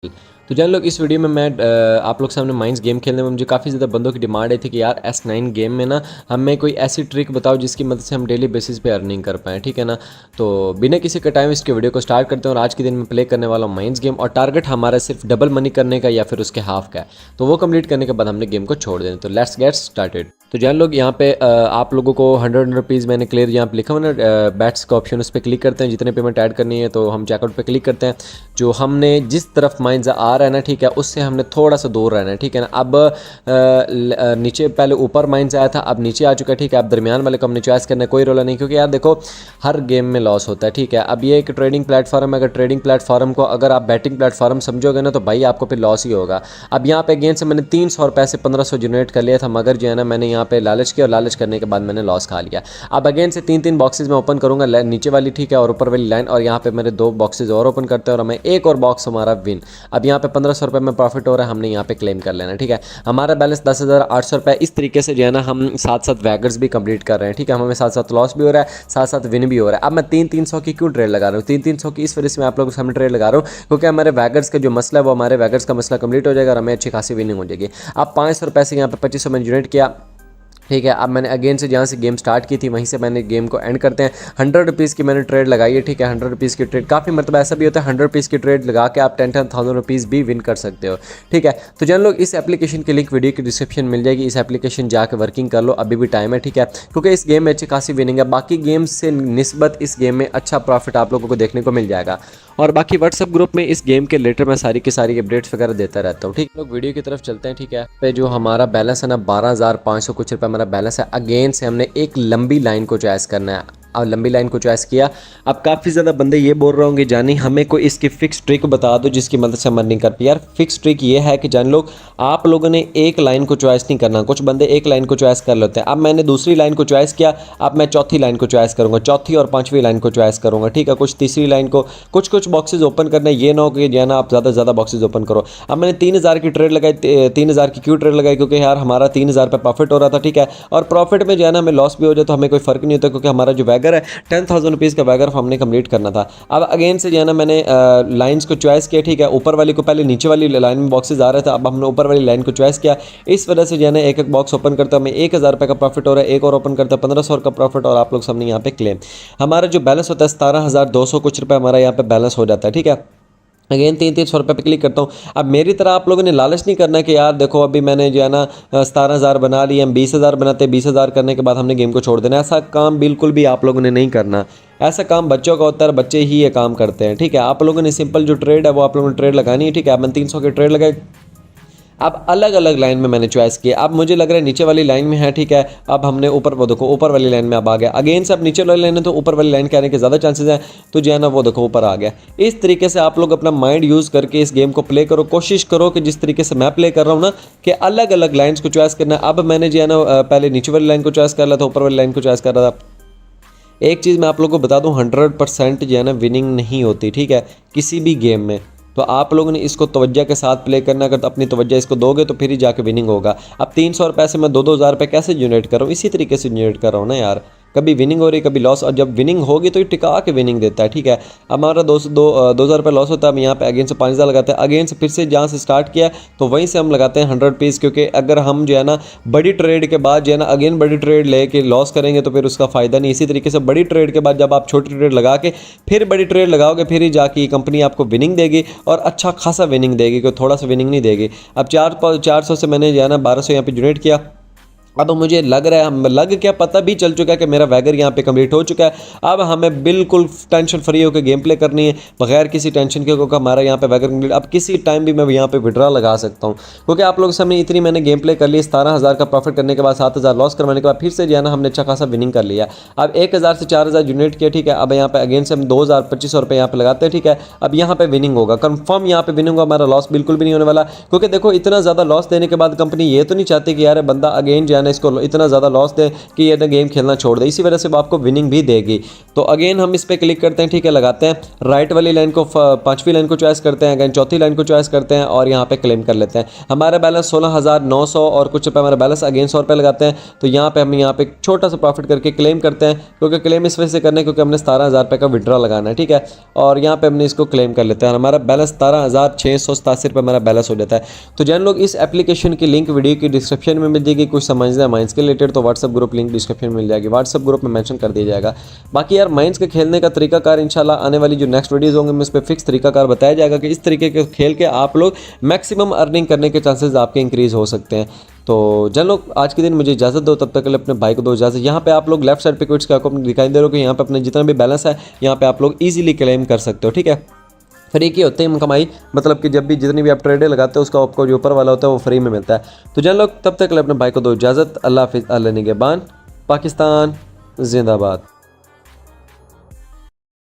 तो जान लोग, इस वीडियो में मैं आप लोग सामने माइंस गेम खेलने में मुझे काफ़ी ज़्यादा बंदों की डिमांड आई थी कि यार S9 गेम में ना हमें कोई ऐसी ट्रिक बताओ जिसकी मदद से हम डेली बेसिस पे अर्निंग कर पाएँ, ठीक है ना। तो बिना किसी के टाइम इसके वीडियो को स्टार्ट करते हैं और आज के दिन में प्ले करने वाला हूँ माइंस गेम, और टारगेट हमारा सिर्फ डबल मनी करने का या फिर उसके हाफ का है। तो वो कंप्लीट करने के बाद हमने गेम को छोड़ देना। तो लेट्स गेट स्टार्टेड। तो जान लोग, यहाँ पे आप लोगों को 100 रुपीज़ मैंने क्लियर यहाँ पे लिखा हुआ ना, बैट्स का ऑप्शन, उस पर क्लिक करते हैं। जितने पेमेंट ऐड करनी है तो हम चेकआउट पे क्लिक करते हैं। जो हमने जिस तरफ माइंस आ रहा है ना, ठीक है, उससे हमने थोड़ा सा दूर रहना है, ठीक है ना। अब नीचे पहले ऊपर माइंस आया था, अब नीचे आ चुका है, ठीक है। अब दरमियान वाले को हमने चॉइस करना है, कोई रोला नहीं, क्योंकि यार देखो हर गेम में लॉस होता है, ठीक है। अब ये एक ट्रेडिंग प्लेटफॉर्म है, अगर ट्रेडिंग प्लेटफॉर्म को अगर आप बैटिंग प्लेटफॉर्म समझोगे ना तो भाई आपको फिर लॉस ही होगा। अब यहाँ पे गेम से मैंने 300 रुपये से 1500 जनरेट कर लिया था, मगर जो है ना मैंने यहाँ पे लालच किया और लालच करने के बाद मैंने लॉस खा लिया। अब अगेन से 3 बॉक्सेस में ओपन करूँगा, नीचे वाली, ठीक है, और ऊपर वाली लाइन, और यहाँ पे मेरे 2 बॉक्सेस और ओपन करते हैं और हमें एक और बॉक्स हमारा विन। अब यहाँ पे 1500 रुपये में प्रॉफिट हो रहा है, हमने यहाँ पे क्लेम कर लेना, ठीक है। हमारा बैलेंस 10,800 रुपये। इस तरीके से जो है ना हम साथ साथ वैगर्स भी कंप्लीट कर रहे हैं, ठीक है। हमें साथ साथ लॉस भी हो रहा है, साथ साथ विन भी हो रहा है। अब मैं 300 की क्यों ट्रेड लगा रहा हूँ? 300 की इस वजह से मैं आप लोगों के सामने ट्रेड लगा रहा हूँ क्योंकि हमारे वैगर्स का जो मसला है वो हमारे वैगर्स का मसला कंप्लीट हो जाएगा और हमें अच्छी खासी विनिंग हो जाएगी। अब 500 रुपये से यहाँ पे 2500 मैंने जनरेट किया, ठीक है। अब मैंने अगेन से जहाँ से गेम स्टार्ट की थी वहीं से मैंने गेम को एंड करते हैं। 100 रुपीज़ की मैंने ट्रेड लगाई है, ठीक है। 100 रुपीज़ की ट्रेड काफ़ी मतलब ऐसा भी होता है 100 रुपीज़ की ट्रेड लगा के आप 10,000 रुपीज़ भी विन कर सकते हो, ठीक है। तो जान लोग, इस एप्लीकेशन की लिंक वीडियो की डिस्क्रिप्शन मिल जाएगी। इस एप्लीकेशन जाकर वर्किंग कर लो, अभी भी टाइम है, ठीक है, क्योंकि इस गेम में अच्छी खासी विनिंग है। बाकी गेम्स से निस्बत इस गेम में अच्छा प्रॉफिट आप लोगों को देखने को मिल जाएगा। और बाकी व्हाट्सअप ग्रुप में इस गेम के रिलेटेड मैं सारी की सारी अपडेट्स वगैरह देता रहता हूँ, ठीक है। लोग वीडियो की तरफ चलते हैं, ठीक है। पे जो हमारा बैलेंस है ना 12,500 कुछ रुपये हमारा बैलेंस है। अगेन से हमने एक लंबी लाइन को चॉइस करना है और लंबी लाइन को चॉइस किया। अब काफ़ी ज़्यादा बंदे ये बोल रहे होंगे जानी हमें कोई इसकी फिक्स ट्रिक बता दो जिसकी मदद से हम अर्निंग कर पाए। यार फिक्स ट्रिक ये है कि जान लोग, आप लोगों ने एक लाइन को चॉइस नहीं करना। कुछ बंदे एक लाइन को चॉइस कर लेते हैं। अब मैंने दूसरी लाइन को चॉइस किया, अब मैं चौथी लाइन को चॉइस करूँगा, चौथी और पाँचवीं लाइन को चॉइस करूँगा, ठीक है। कुछ तीसरी लाइन को, कुछ बॉक्सेज ओपन करने, ये ना हो कि जाना आप ज़्यादा बॉक्सेज ओपन करो। अब मैंने 3,000 की ट्रेड लगाई। 3,000 की क्यों ट्रेड लगाई? क्योंकि यार हमारा 3,000 रुपये प्रॉफिट हो रहा था, ठीक है। और प्रॉफिट में जो है ना हमें लॉस भी हो जाए तो हमें कोई फ़र्क नहीं होता, क्योंकि हमारा जो वैगर है 10,000 रुपीज़ का वैगर हमने कंप्लीट करना था। अब अगेन से जो है ना मैंने लाइंस को चॉइस किया, ठीक है। ऊपर वाली को, पहले नीचे वाली लाइन में बॉक्सेज आ रहा था, अब हमने ऊपर वाली लाइन को चॉइस किया। इस वजह से जो है ना एक बॉक्स ओपन करता हमें 1,000 रुपये का प्रॉफिट हो रहा है, एक और ओपन करता 1,500 का प्रॉफिट, और आप लोग सामने यहाँ पे क्लेम। हमारा जो बैलेंस होता है 17,200 कुछ रुपये हमारा यहाँ पे बैलेंस हो जाता है, ठीक है। अगेन 300 रुपये पे क्लिक करता हूँ। अब मेरी तरह आप लोगों ने लालच नहीं करना कि यार देखो अभी मैंने जो है ना 17,000 बना लिया, हम 20,000 बनाते, 20,000 करने के बाद हमने गेम को छोड़ देना। ऐसा काम बिल्कुल भी आप लोगों ने नहीं करना। ऐसा काम बच्चों का होता है, बच्चे ही ये काम करते हैं, ठीक है। आप लोगों ने सिंपल जो ट्रेड है वो आप लोगों ने ट्रेड लगानी है, ठीक है। अब मैंने 300 की ट्रेड लगाई। अब अलग अलग लाइन में मैंने चॉइस किया। अब मुझे लग रहा है नीचे वाली लाइन में है, ठीक है। अब हमने ऊपर, वो देखो ऊपर वाली लाइन में अब आ गया। अगेन से अब नीचे वाली लाइन है तो ऊपर वाली लाइन के आने के ज़्यादा चांसेस हैं, तो जो है ना वो देखो ऊपर आ गया। इस तरीके से आप लोग अपना माइंड यूज़ करके इस गेम को प्ले करो। कोशिश करो कि जिस तरीके से मैं प्ले कर रहा हूँ ना, कि अलग अलग लाइन्स को चॉइस करना है। अब मैंने जो है ना पहले नीचे वाली लाइन को चॉइस कर रहा था, ऊपर वाली लाइन को चॉइस कर रहा था। एक चीज़ मैं आप लोगों को बता दूं, 100% जो है ना विनिंग नहीं होती, ठीक है, किसी भी गेम में। तो आप लोगों ने इसको तवज्जो के साथ प्ले करना। अगर अपनी तवज्जो इसको दोगे तो फिर ही जाके विनिंग होगा। अब 300 रुपये से मैं 2,000 रुपये कैसे जनरेट कर रहा हूँ? इसी तरीके से जनरेट कर रहा हूँ ना यार। कभी विनिंग हो रही, कभी लॉस, और जब विनिंग होगी तो ये टिका के विनिंग देता है, ठीक है। हमारा 2,000 रुपये लॉस होता है, हम यहाँ पे अगेन से 5,000 लगाते हैं। अगेन से फिर से जहाँ से स्टार्ट किया तो वहीं से हम लगाते हैं 100 रुपीज़, क्योंकि अगर हम जो है ना बड़ी ट्रेड के बाद जो है ना अगेन बड़ी ट्रेड लेके लॉस करेंगे तो फिर उसका फ़ायदा नहीं। इसी तरीके से बड़ी ट्रेड के बाद जब आप छोटी ट्रेड लगा के फिर बड़ी ट्रेड लगाओगे, फिर ही जाके कंपनी आपको विनिंग देगी, और अच्छा खासा विनिंग देगी, कोई थोड़ा सा विनिंग नहीं देगी। अब 400 से मैंने जो है ना 1,200 यहाँ पे जनरेट किया। अब मुझे लग रहा है, लग क्या, पता भी चल चुका है कि मेरा वैगर यहाँ पे कंप्लीट हो चुका है। अब हमें बिल्कुल टेंशन फ्री होकर गेम प्ले करनी है, बगैर किसी टेंशन के, क्योंकि हमारा यहाँ पे वैगर कंप्लीट। अब किसी टाइम भी मैं यहाँ पे विड्रा लगा सकता हूँ, क्योंकि आप लोग सामने इतनी मैंने गेम प्ले कर ली। 17,000 का प्रॉफिट करने के बाद 7,000 लॉस करवाने के बाद फिर से जो है ना हमने अच्छा खासा विनिंग कर लिया। अब 1,000 से 4,000 जनरेट किया, ठीक है। अब यहाँ पे अगेन से हम 2,000-2,500 रुपये यहाँ पे लगाते हैं, ठीक है। अब यहाँ पे विनिंग होगा कन्फर्म, यहाँ पे विनिंग होगा, हमारा लॉस बिल्कुल भी नहीं होने वाला। क्योंकि देखो इतना ज़्यादा लॉस देने के बाद कंपनी ये तो नहीं चाहती कि यार बंदा अगेन जो है है ना इसको इतना ज़्यादा लॉस दे कि ये ना गेम खेलना छोड़ दे, इसी वजह से वो आपको विनिंग भी देगी। तो अगेन हम इस पर क्लिक करते हैं, ठीक है, लगाते हैं राइट वाली लाइन को, पाँचवीं लाइन को चॉइस करते हैं, अगेन चौथी लाइन को चॉइस करते हैं और यहाँ पे क्लेम कर लेते हैं। हमारा बैलेंस 16,900 और कुछ रुपये हमारा बैलेंस, अगेन 100 रुपये लगाते हैं। तो यहाँ पे हम यहाँ पे छोटा सा प्रॉफिट करके क्लेम करते हैं, क्योंकि क्लेम इस वजह से करना है क्योंकि हमने 17,000 रुपये का विड्रॉ लगाना है, ठीक है। और यहाँ पे हमने इसको क्लेम कर लेते हैं और हमारा बैलेंस 17,687 रुपये हमारा बैलेंस हो जाता है। तो जैन लोग इस एप्लीकेशन की लिंक वीडियो की डिस्क्रिप्शन में मिल जाएगी। कुछ समझना है माइंस के रिलेटेड तो व्हाट्सअप ग्रुप लिंक डिस्क्रिप्शन में मिल जाएगी, व्हाट्सअप ग्रुप में मेंशन कर दिया जाएगा। बाकी यार माइंस के खेलने का तरीकाकार इंशाल्लाह आने वाली जो नेक्स्ट वीडियोस होंगे मैं उस पर फिक्स तरीकाकार बताया जाएगा कि इस तरीके के खेल के आप लोग मैक्सिमम अर्निंग करने के चांसेस आपके इंक्रीज हो सकते हैं। तो जन लोग आज के दिन मुझे इजाज़त दो, तब तक के लिए अपने भाई को दो इजाज़त। यहाँ पे आप लोग लेफ्ट साइड पे क्विट्स का आपको दिखाई दे रहे हो कि यहाँ पे अपने जितना भी बैलेंस है यहाँ पे आप लोग इजीली क्लेम कर सकते हो, ठीक है। फ्री की होते हैं कमाई, मतलब कि जब भी जितनी भी आप ट्रेडे लगाते हो उसका आपको जो ऊपर वाला होता है वो फ्री में मिलता है। तो जन लोग तब तक के लिए अपने भाई को दो इजाज़त। अल्लाह हाफिज़, अल्लाह निगहबान, पाकिस्तान जिंदाबाद।